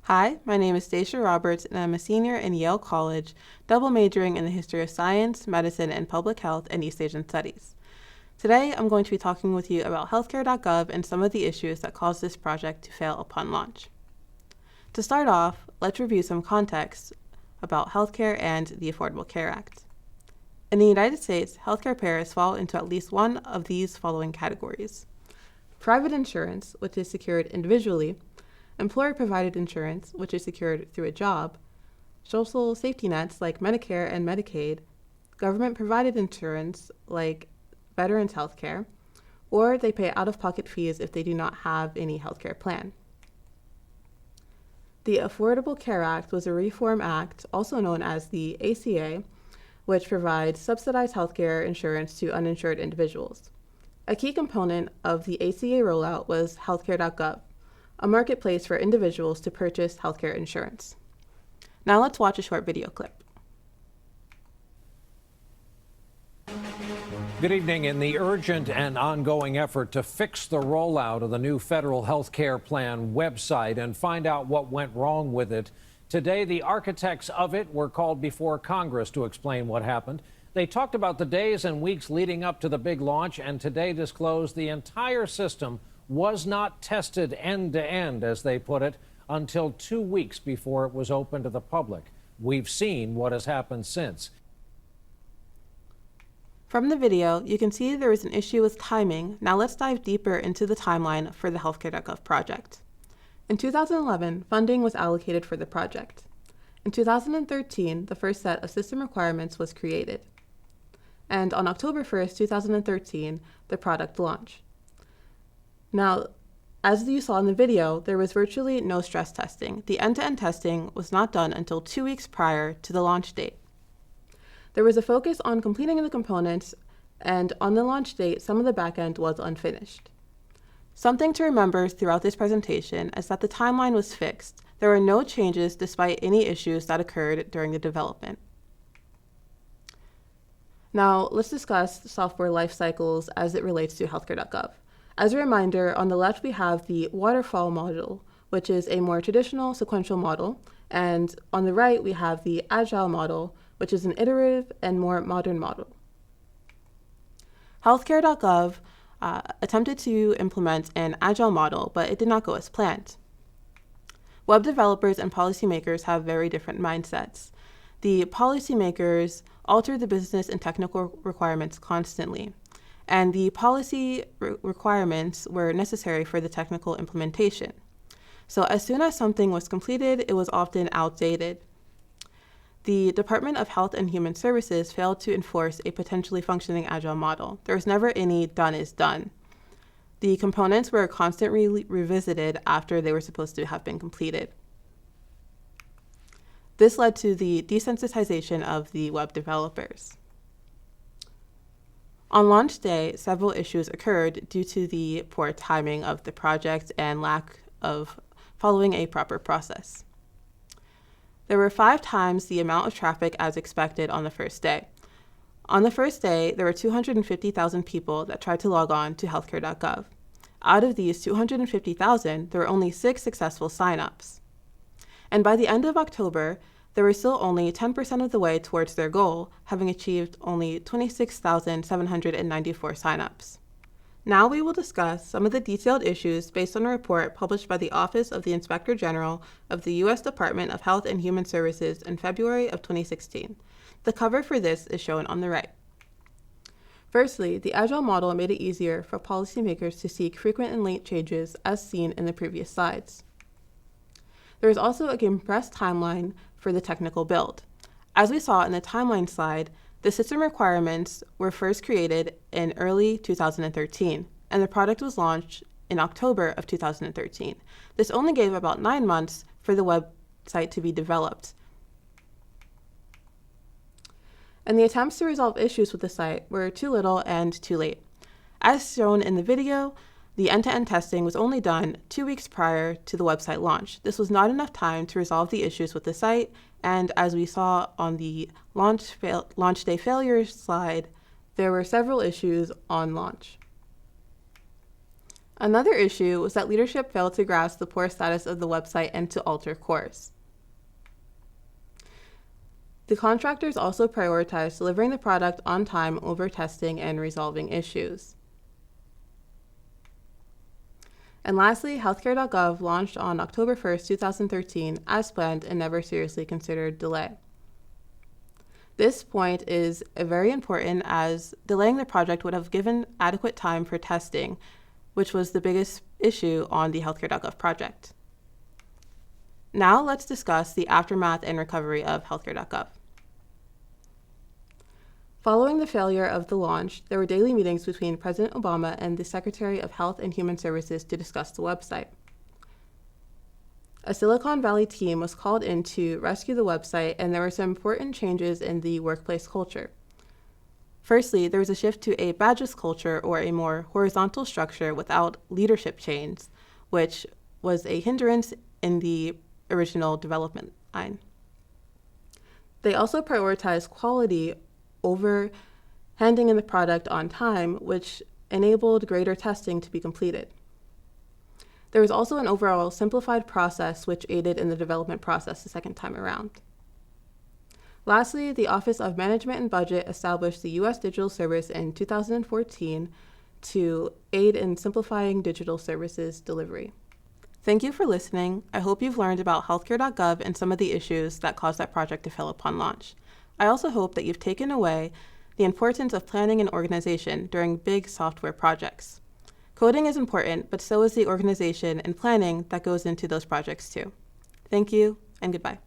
Hi, my name is Daisha Roberts, and I'm a senior in Yale College, double majoring in the history of science, medicine, and public health and East Asian studies. Today, I'm going to be talking with you about Healthcare.gov and some of the issues that caused this project to fail upon launch. To start off, let's review some context about healthcare and the Affordable Care Act. In the United States, healthcare payers fall into at least one of these following categories: private insurance, which is secured individually; employer-provided insurance, which is secured through a job; social safety nets like Medicare and Medicaid; government-provided insurance like Veterans Health Care; or they pay out-of-pocket fees if they do not have any healthcare plan. The Affordable Care Act was a reform act, also known as the ACA, which provides subsidized healthcare insurance to uninsured individuals. A key component of the ACA rollout was Healthcare.gov, a marketplace for individuals to purchase healthcare insurance. Now let's watch a short video clip. Good evening. In the urgent and ongoing effort to fix the rollout of the new federal health care plan website and find out what went wrong with it, today the architects of it were called before Congress to explain what happened. They talked about the days and weeks leading up to the big launch, and today disclosed the entire system was not tested end to end, as they put it, until 2 weeks before it was open to the public. We've seen what has happened since. From the video, you can see there is an issue with timing. Now let's dive deeper into the timeline for the Healthcare.gov project. In 2011, funding was allocated for the project. In 2013, the first set of system requirements was created. And on October 1st, 2013, the product launched. Now, as you saw in the video, there was virtually no stress testing. The end-to-end testing was not done until 2 weeks prior to the launch date. There was a focus on completing the components, and on the launch date, some of the back-end was unfinished. Something to remember throughout this presentation is that the timeline was fixed. There were no changes despite any issues that occurred during the development. Now, let's discuss software life cycles as it relates to Healthcare.gov. As a reminder, on the left we have the waterfall model, which is a more traditional sequential model, and on the right we have the agile model, which is an iterative and more modern model. Healthcare.gov attempted to implement an agile model, but it did not go as planned. Web developers and policymakers have very different mindsets. The policymakers alter the business and technical requirements constantly, and the policy requirements were necessary for the technical implementation. So as soon as something was completed, it was often outdated. The Department of Health and Human Services failed to enforce a potentially functioning agile model. There was never any done is done. The components were constantly revisited after they were supposed to have been completed. This led to the desensitization of the web developers. On launch day, several issues occurred due to the poor timing of the project and lack of following a proper process. There were 5 times the amount of traffic as expected on the first day. On the first day, there were 250,000 people that tried to log on to Healthcare.gov. Out of these 250,000, there were only 6 successful signups. And by the end of October, they were still only 10% of the way towards their goal, having achieved only 26,794 signups. Now we will discuss some of the detailed issues based on a report published by the Office of the Inspector General of the U.S. Department of Health and Human Services in February of 2016. The cover for this is shown on the right. Firstly, the Agile model made it easier for policymakers to seek frequent and late changes as seen in the previous slides. There is also a compressed timeline for the technical build. As we saw in the timeline slide, the system requirements were first created in early 2013, and the product was launched in October of 2013. This only gave about 9 months for the website to be developed. And the attempts to resolve issues with the site were too little and too late. As shown in the video, the end-to-end testing was only done 2 weeks prior to the website launch. This was not enough time to resolve the issues with the site, and as we saw on the launch day failure slide, there were several issues on launch. Another issue was that leadership failed to grasp the poor status of the website and to alter course. The contractors also prioritized delivering the product on time over testing and resolving issues. And lastly, Healthcare.gov launched on October 1st, 2013 as planned and never seriously considered delay. This point is very important as delaying the project would have given adequate time for testing, which was the biggest issue on the Healthcare.gov project. Now let's discuss the aftermath and recovery of Healthcare.gov. Following the failure of the launch, there were daily meetings between President Obama and the Secretary of Health and Human Services to discuss the website. A Silicon Valley team was called in to rescue the website, and there were some important changes in the workplace culture. Firstly, there was a shift to a badges culture, or a more horizontal structure without leadership chains, which was a hindrance in the original development line. They also prioritized quality over handing in the product on time, which enabled greater testing to be completed. There was also an overall simplified process which aided in the development process the second time around. Lastly, the Office of Management and Budget established the U.S. Digital Service in 2014 to aid in simplifying digital services delivery. Thank you for listening. I hope you've learned about Healthcare.gov and some of the issues that caused that project to fail upon launch. I also hope that you've taken away the importance of planning and organization during big software projects. Coding is important, but so is the organization and planning that goes into those projects too. Thank you, and goodbye.